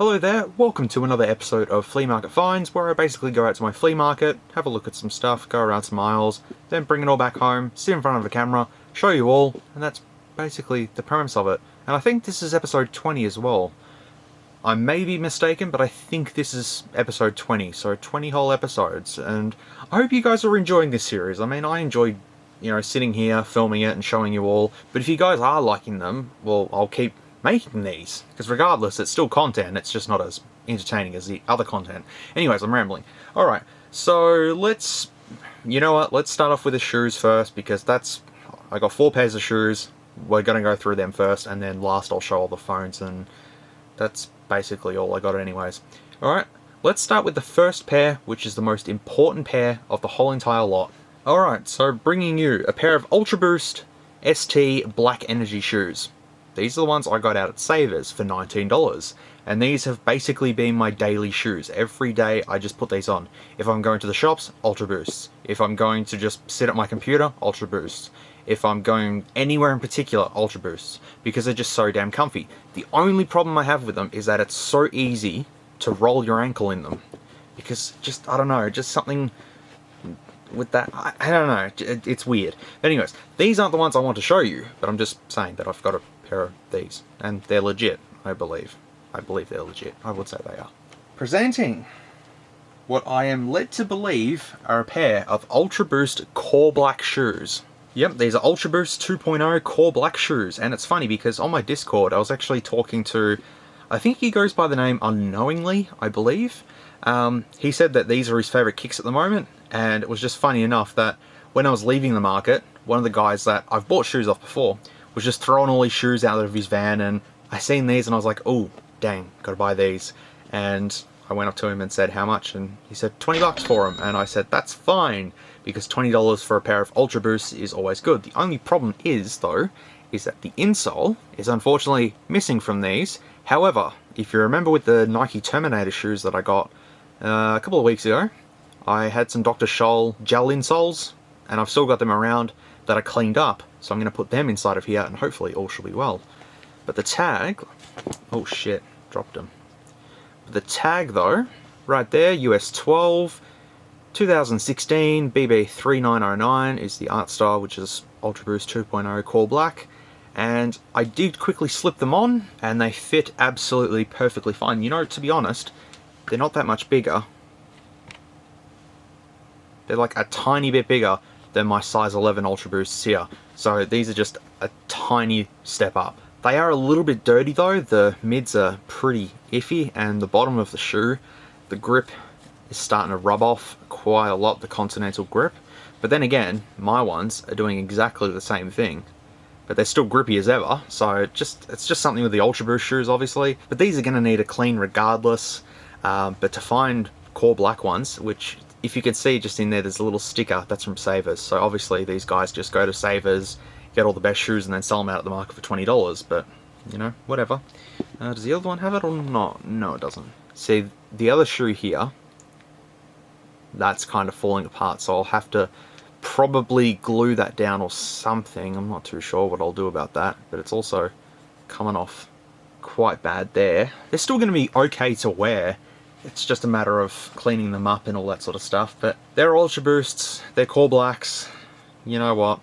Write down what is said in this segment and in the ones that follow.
Hello there, welcome to another episode of Flea Market Finds, where I basically go out to my flea market, have a look at some stuff, go around some aisles, then bring it all back home, sit in front of a camera, show you all, and that's basically the premise of it. And I think this is episode 20 as well. I may be mistaken, but I think this is episode 20, so 20 whole episodes, and I hope you guys are enjoying this series. I mean, I enjoy, sitting here, filming it and showing you all, but if you guys are liking them, well, I'll keep making these, because regardless, it's still content, it's just not as entertaining as the other content. Anyways, I'm rambling. Alright, so let's start off with the shoes first, because I got 4 pairs of shoes. We're going to go through them first, and then last I'll show all the phones, and that's basically all I got anyways. Alright, let's start with the first pair, which is the most important pair of the whole entire lot. Alright, so bringing you a pair of Ultra Boost ST Black Energy shoes. These are the ones I got out at Savers for $19, and these have basically been my daily shoes. Every day I just put these on. If I'm going to the shops, Ultra Boosts. If I'm going to just sit at my computer, Ultra Boosts. If I'm going anywhere in particular, Ultra Boosts, because they're just so damn comfy. The only problem I have with them is that it's so easy to roll your ankle in them, because I don't know, just something with that, I don't know, it's weird. Anyways, these aren't the ones I want to show you, but I'm just saying that I've got a pair of these, and they're legit, I believe. I believe they're legit. I would say they are. Presenting what I am led to believe are a pair of Ultra Boost Core Black shoes. Yep, these are Ultra Boost 2.0 Core Black shoes, and it's funny because on my Discord I was actually talking to, I think he goes by the name Unknowingly, I believe. He said that these are his favourite kicks at the moment, and it was just funny enough that when I was leaving the market, one of the guys that I've bought shoes off before was just throwing all his shoes out of his van, and I seen these and I was like, oh dang, gotta buy these. And I went up to him and said how much, and he said 20 bucks for them, and I said that's fine, because $20 for a pair of Ultra Boosts is always good. The only problem is though, is that the insole is unfortunately missing from these. However, if you remember with the Nike Terminator shoes that I got a couple of weeks ago, I had some Dr. Scholl gel insoles, and I've still got them around that I cleaned up, so I'm going to put them inside of here, and hopefully all should be well. But the tag, oh shit, dropped them. But the tag though, right there, US 12, 2016, BB3909 is the art style, which is Ultra Boost 2.0 Core Black. And I did quickly slip them on, and they fit absolutely perfectly fine. You know, to be honest, they're not that much bigger. They're like a tiny bit bigger than my size 11 Ultra Boosts here. So these are just a tiny step up. They are a little bit dirty though. The mids are pretty iffy, and the bottom of the shoe, the grip is starting to rub off quite a lot, the Continental grip. But then again, my ones are doing exactly the same thing, but they're still grippy as ever. So it's just something with the Ultra Boost shoes, obviously. But these are going to need a clean regardless. But to find Core Black ones, which if you can see just in there's a little sticker, that's from Savers. So obviously these guys just go to Savers, get all the best shoes, and then sell them out at the market for $20. But, you know, whatever. Does the other one have it or not? No, it doesn't. See, the other shoe here, that's kind of falling apart, so I'll have to probably glue that down or something. I'm not too sure what I'll do about that, but it's also coming off quite bad there. They're still going to be okay to wear. It's just a matter of cleaning them up and all that sort of stuff. But they're Ultra Boosts, they're Core Blacks. You know what?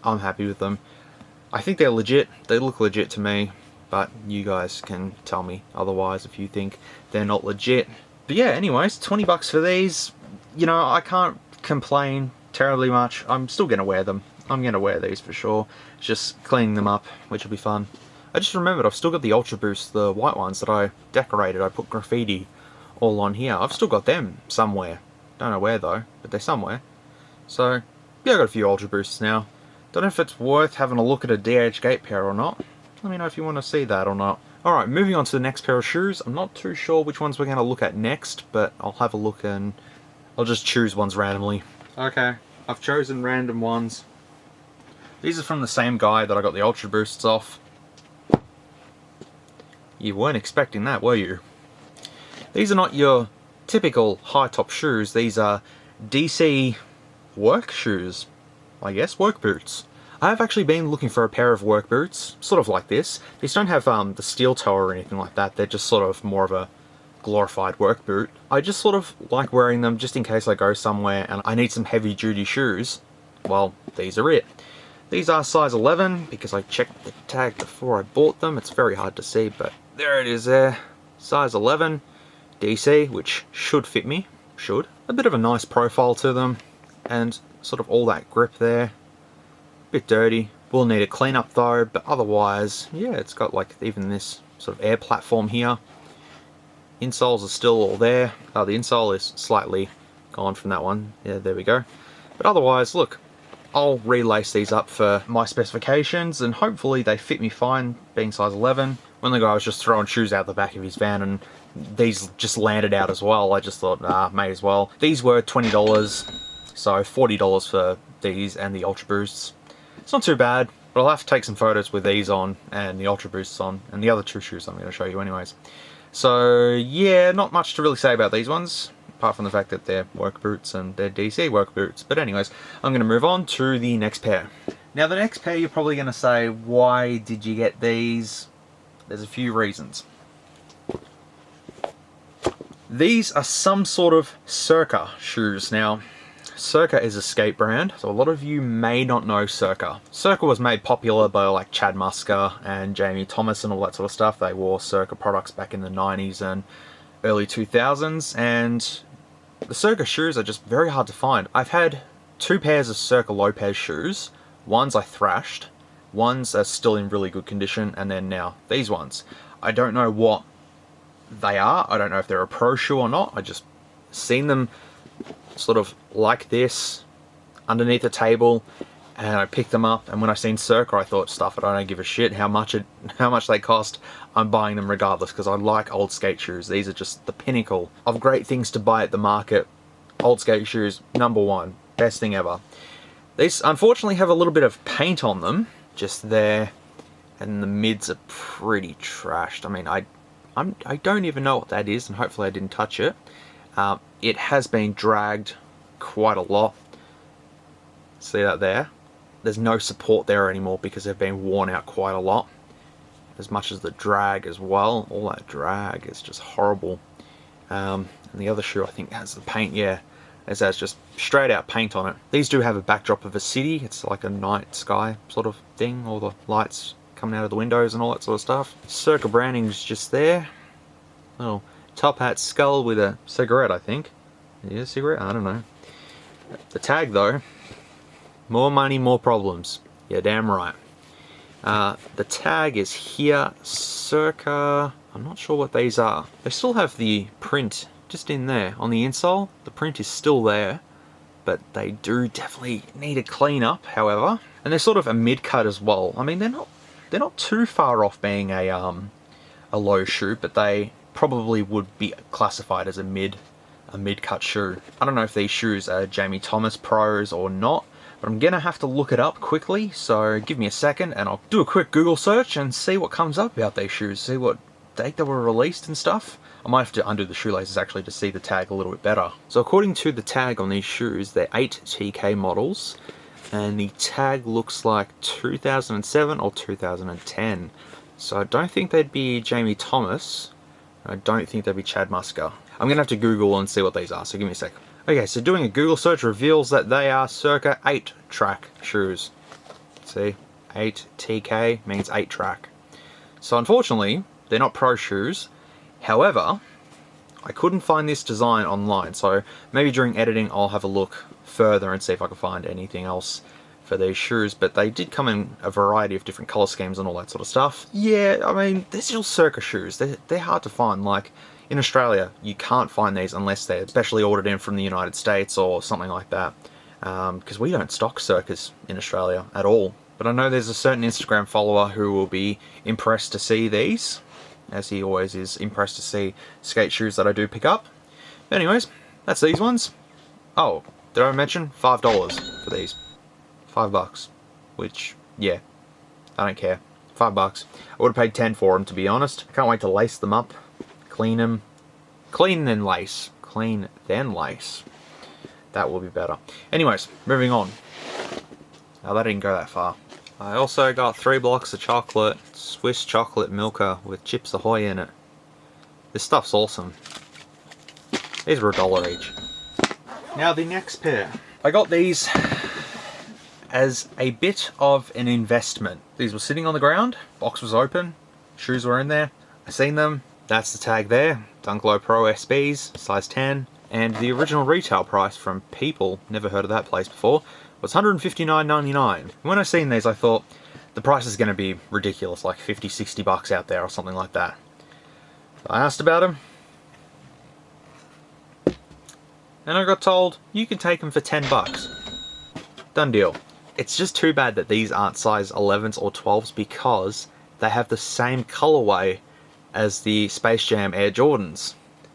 I'm happy with them. I think they're legit. They look legit to me, but you guys can tell me otherwise if you think they're not legit. But yeah, anyways, 20 bucks for these. You know, I can't complain terribly much. I'm still going to wear them. I'm going to wear these for sure. Just cleaning them up, which will be fun. I just remembered I've still got the Ultra Boost, the white ones that I decorated. I put graffiti all on here. I've still got them somewhere. Don't know where though, but they're somewhere. So, yeah, I've got a few Ultra Boosts now. Don't know if it's worth having a look at a DH Gate pair or not. Let me know if you want to see that or not. Alright, moving on to the next pair of shoes. I'm not too sure which ones we're going to look at next, but I'll have a look and I'll just choose ones randomly. Okay, I've chosen random ones. These are from the same guy that I got the Ultra Boosts off. You weren't expecting that, were you? These are not your typical high-top shoes. These are DC work shoes, I guess, work boots. I've actually been looking for a pair of work boots, sort of like this. These don't have the steel toe or anything like that, they're just sort of more of a glorified work boot. I just sort of like wearing them just in case I go somewhere and I need some heavy duty shoes. Well, these are it. These are size 11 because I checked the tag before I bought them. It's very hard to see, but there it is there. Size 11, DC, which should fit me. Should. A bit of a nice profile to them, and sort of all that grip there. Bit dirty. Will need a clean up though, but otherwise, yeah, it's got like even this sort of air platform here. Insoles are still all there. The insole is slightly gone from that one. Yeah, there we go. But otherwise, look, I'll relace these up for my specifications and hopefully they fit me fine, being size 11. When the guy was just throwing shoes out the back of his van and these just landed out as well, I just thought, may as well. These were $20, so $40 for these and the Ultra Boosts. It's not too bad, but I'll have to take some photos with these on and the Ultra Boosts on, and the other two shoes I'm going to show you anyways. So yeah, not much to really say about these ones, apart from the fact that they're work boots and they're DC work boots. But anyways, I'm going to move on to the next pair. Now the next pair, you're probably going to say, why did you get these? There's a few reasons. These are some sort of Circa shoes. Now, Circa is a skate brand, so a lot of you may not know Circa. Circa was made popular by like Chad Muska and Jamie Thomas and all that sort of stuff. They wore Circa products back in the 90s and early 2000s, and the Circa shoes are just very hard to find. I've had two pairs of Circa Lopez shoes. Ones I thrashed, ones are still in really good condition, and then now these ones. I don't know what they are. I don't know if they're a pro shoe or not. I just seen them sort of like this underneath a table and I picked them up, and when I seen Circa I thought, stuff it, I don't give a shit how much they cost, I'm buying them regardless because I like old skate shoes. These are just the pinnacle of great things to buy at the market. Old skate shoes, #1, best thing ever. These unfortunately have a little bit of paint on them just there, and the mids are pretty trashed. I mean, I don't even know what that is, and hopefully I didn't touch it. It has been dragged quite a lot. See that there? There's no support there anymore because they've been worn out quite a lot. As much as the drag as well. All that drag is just horrible. And the other shoe I think has the paint, yeah. It has just straight out paint on it. These do have a backdrop of a city. It's like a night sky sort of thing. All the lights coming out of the windows and all that sort of stuff. Circa branding is just there. Little top hat skull with a cigarette, I think. Yeah, cigarette? I don't know. The tag though, more money, more problems. Yeah, damn right. The tag is here, Circa. I'm not sure what these are. They still have the print just in there on the insole. The print is still there, but they do definitely need a clean up, however. And they're sort of a mid cut as well. I mean, they're not too far off being a low shoe, but they probably would be classified as a mid cut shoe. I don't know if these shoes are Jamie Thomas pros or not, but I'm gonna have to look it up quickly, so give me a second and I'll do a quick Google search and see what comes up about these shoes, see what date they were released and stuff. I might have to undo the shoelaces actually to see the tag a little bit better. So according to the tag on these shoes, they're 8 TK models, and the tag looks like 2007 or 2010. So I don't think they'd be Jamie Thomas. I don't think they'd be Chad Muska. I'm going to have to Google and see what these are, so give me a sec. Okay, so doing a Google search reveals that they are Circa 8 track shoes. See, 8 TK means 8 track. So unfortunately, they're not pro shoes. However, I couldn't find this design online, so maybe during editing I'll have a look further and see if I can find anything else for these shoes, but they did come in a variety of different color schemes and all that sort of stuff. Yeah, I mean, they're still Circa shoes. They're hard to find. Like, in Australia, you can't find these unless they're specially ordered in from the United States or something like that, because we don't stock Circas in Australia at all. But I know there's a certain Instagram follower who will be impressed to see these, as he always is impressed to see skate shoes that I do pick up. But anyways, that's these ones. Oh, did I mention $5 for these? $5, which, yeah, I don't care. $5. I would have paid 10 for them, to be honest. I can't wait to lace them up, clean them. Clean then lace. Clean then lace. That will be better. Anyways, moving on. Now that didn't go that far. I also got 3 blocks of chocolate, Swiss chocolate Milka with Chips Ahoy in it. This stuff's awesome. These were $1 each. Now the next pair. I got these as a bit of an investment. These were sitting on the ground, box was open, shoes were in there. I seen them, that's the tag there. Dunk Low Pro SBs, size 10. And the original retail price from People, never heard of that place before, was $159.99. When I seen these I thought, the price is going to be ridiculous, like 50, 60 bucks out there or something like that. So I asked about them, and I got told, you can take them for 10 bucks. Done deal. It's just too bad that these aren't size 11s or 12s because they have the same colorway as the Space Jam Air Jordans.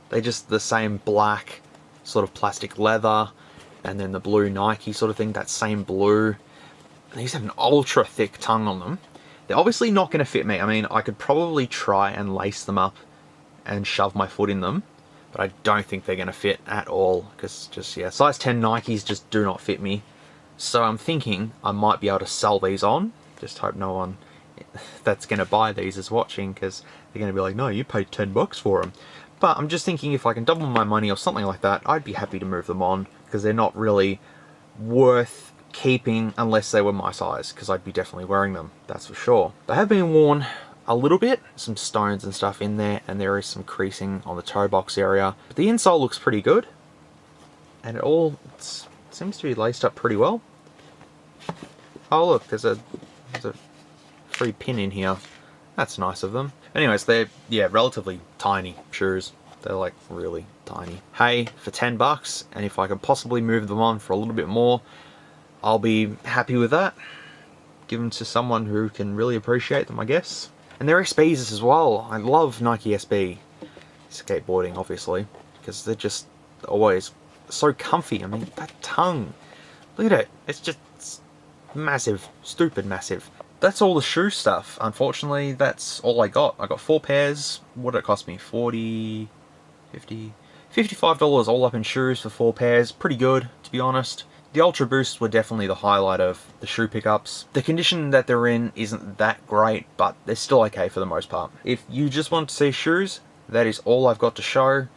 They're just the same black sort of plastic leather, and then the blue Nike sort of thing, that same blue. And these have an ultra thick tongue on them. They're obviously not going to fit me. I mean, I could probably try and lace them up and shove my foot in them, but I don't think they're going to fit at all, because just, yeah, size 10 Nikes just do not fit me. So I'm thinking I might be able to sell these on. Just hope no one that's going to buy these is watching, because they're going to be like, no, you paid 10 bucks for them. But I'm just thinking if I can double my money or something like that, I'd be happy to move them on, because they're not really worth keeping unless they were my size, because I'd be definitely wearing them, that's for sure. They have been worn a little bit, some stones and stuff in there, and there is some creasing on the toe box area. But the insole looks pretty good, and it all seems to be laced up pretty well. Oh look, there's a free pin in here. That's nice of them. Anyways, they're, yeah, relatively tiny shoes. They're like really tiny. Hey, for 10 bucks, and if I can possibly move them on for a little bit more, I'll be happy with that. Give them to someone who can really appreciate them, I guess. And they're SBs as well. I love Nike SB skateboarding, obviously, because they're just always so comfy. I mean, that tongue, look at it. It's just massive, stupid massive. That's all the shoe stuff. Unfortunately, that's all I got. I got 4 pairs. What did it cost me? 40, 50, $55 all up in shoes for 4 pairs. Pretty good, to be honest. The Ultra Boosts were definitely the highlight of the shoe pickups. The condition that they're in isn't that great, but they're still okay for the most part. If you just want to see shoes, that is all I've got to show.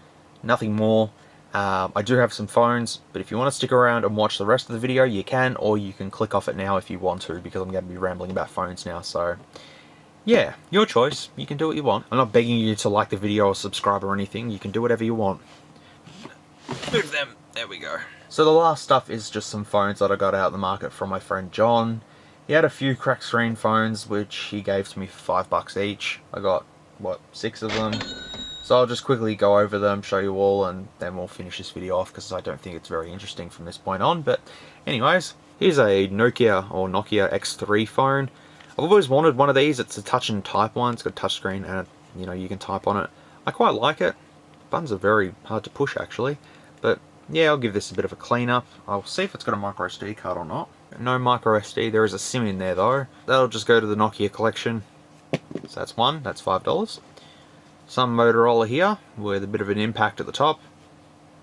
Nothing more. I do have some phones, but if you want to stick around and watch the rest of the video, you can, or you can click off it now if you want to, because I'm going to be rambling about phones now, so yeah, your choice. You can do what you want. I'm not begging you to like the video or subscribe or anything. You can do whatever you want. Move them. There we go. So the last stuff is just some phones that I got out of the market from my friend John. He had a few cracked screen phones, which he gave to me for $5 each. I got, what, 6 of them. So I'll just quickly go over them, show you all, and then we'll finish this video off, because I don't think it's very interesting from this point on. But anyways, here's a Nokia X3 phone. I've always wanted one of these. It's a touch and type one. It's got a touch screen and, you know, you can type on it. I quite like it. Buttons are very hard to push, actually. But yeah, I'll give this a bit of a clean up. I'll see if it's got a micro SD card or not. No micro SD. There is a SIM in there though. That'll just go to the Nokia collection. So that's one. That's $5. Some Motorola here with a bit of an impact at the top.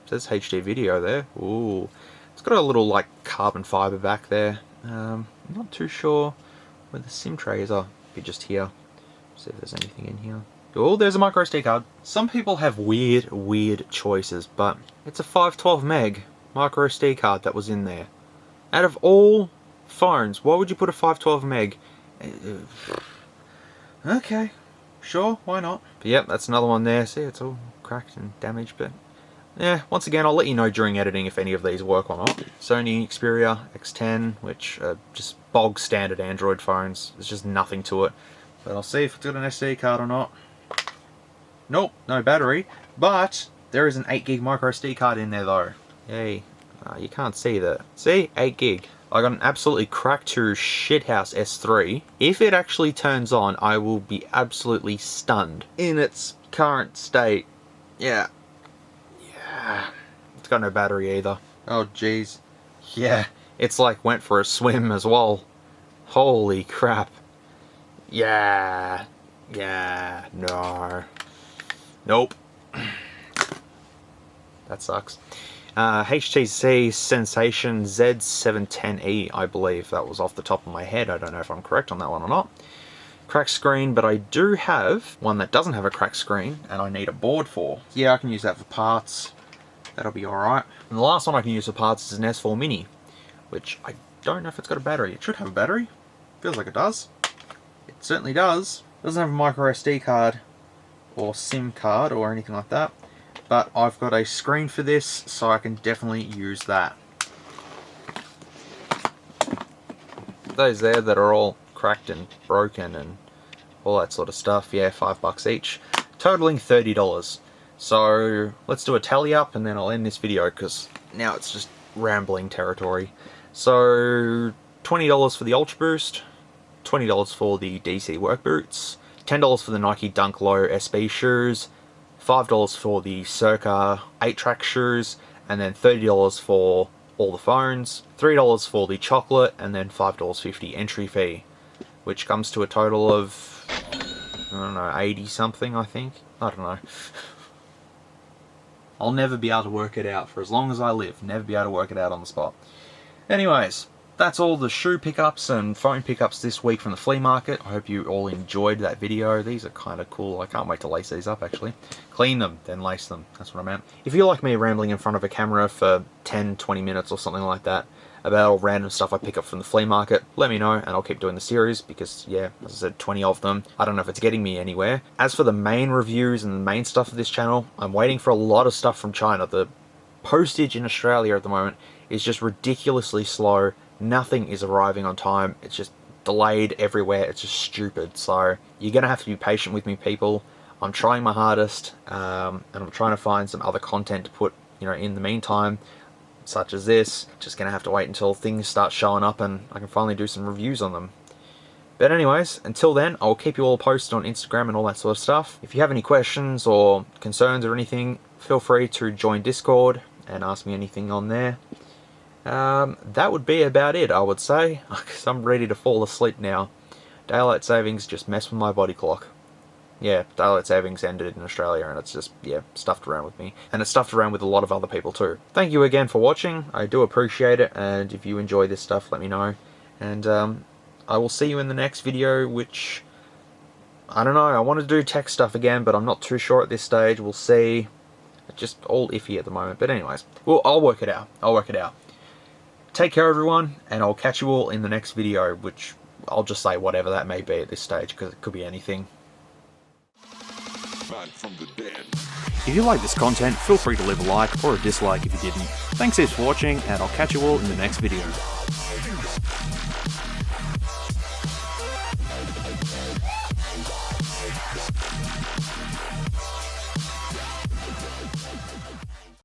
It says HD video there. Ooh, it's got a little like carbon fiber back there. I'm not too sure where the SIM trays are. Be just here. See if there's anything in here. Oh, there's a micro SD card. Some people have weird choices, but it's a 512 meg micro SD card that was in there. Out of all phones, why would you put a 512 meg? Okay, sure, why not? But yep, that's another one there. See, it's all cracked and damaged, but yeah, once again, I'll let you know during editing if any of these work or not. Sony Xperia X10, which are just bog standard Android phones. There's just nothing to it. But I'll see if it's got an SD card or not. Nope, no battery, but there is an 8GB micro SD card in there though. Yay. You can't see that. See? 8GB. I got an absolutely cracked to shithouse S3. If it actually turns on, I will be absolutely stunned. In its current state. Yeah. Yeah. It's got no battery either. Oh jeez. Yeah. It's like went for a swim as well. Holy crap. Yeah. Yeah. No. Nope. That sucks. HTC Sensation Z710E, I believe. That was off the top of my head. I don't know if I'm correct on that one or not. Cracked screen, but I do have one that doesn't have a cracked screen, and I need a board for. Yeah, I can use that for parts. That'll be alright. And the last one I can use for parts is an S4 Mini, which I don't know if it's got a battery. It should have a battery. Feels like it does. It certainly does. It doesn't have a micro SD card or SIM card or anything like that. But I've got a screen for this, so I can definitely use that. Those there that are all cracked and broken and all that sort of stuff, yeah, $5 each, totaling $30. So let's do a tally up and then I'll end this video because now it's just rambling territory. So $20 for the Ultra Boost, $20 for the DC work boots, $10 for the Nike Dunk Low SB shoes, $5 for the Circa 8-track shoes, and then $30 for all the phones, $3 for the chocolate, and then $5.50 entry fee, which comes to a total of, I don't know, 80 something, I think. I don't know. I'll never be able to work it out for as long as I live. Never be able to work it out on the spot. Anyways, that's all the shoe pickups and phone pickups this week from the flea market. I hope you all enjoyed that video. These are kind of cool. I can't wait to lace these up, actually. Clean them, then lace them. That's what I meant. If you like me rambling in front of a camera for 10, 20 minutes or something like that about all random stuff I pick up from the flea market, let me know and I'll keep doing the series because, yeah, as I said, 20 of them. I don't know if it's getting me anywhere. As for the main reviews and the main stuff of this channel, I'm waiting for a lot of stuff from China. The postage in Australia at the moment is just ridiculously slow. Nothing is arriving on time. It's just delayed everywhere. It's just stupid. So you're going to have to be patient with me, people. I'm trying my hardest, and I'm trying to find some other content to put, in the meantime, such as this. Just going to have to wait until things start showing up and I can finally do some reviews on them. But anyways, until then, I'll keep you all posted on Instagram and all that sort of stuff. If you have any questions or concerns or anything, feel free to join Discord and ask me anything on there. That would be about it, I would say, because I'm ready to fall asleep now. Daylight savings just messed with my body clock. Yeah, daylight savings ended in Australia and it's just, yeah, stuffed around with me. And it's stuffed around with a lot of other people too. Thank you again for watching. I do appreciate it, and if you enjoy this stuff, let me know. And I will see you in the next video, which, I don't know, I want to do tech stuff again, but I'm not too sure at this stage. We'll see. It's just all iffy at the moment. But anyways, well, I'll work it out. Take care, everyone, and I'll catch you all in the next video, which I'll just say whatever that may be at this stage, because it could be anything. From the dead. If you like this content, feel free to leave a like or a dislike if you didn't. Thanks heaps for watching, and I'll catch you all in the next video.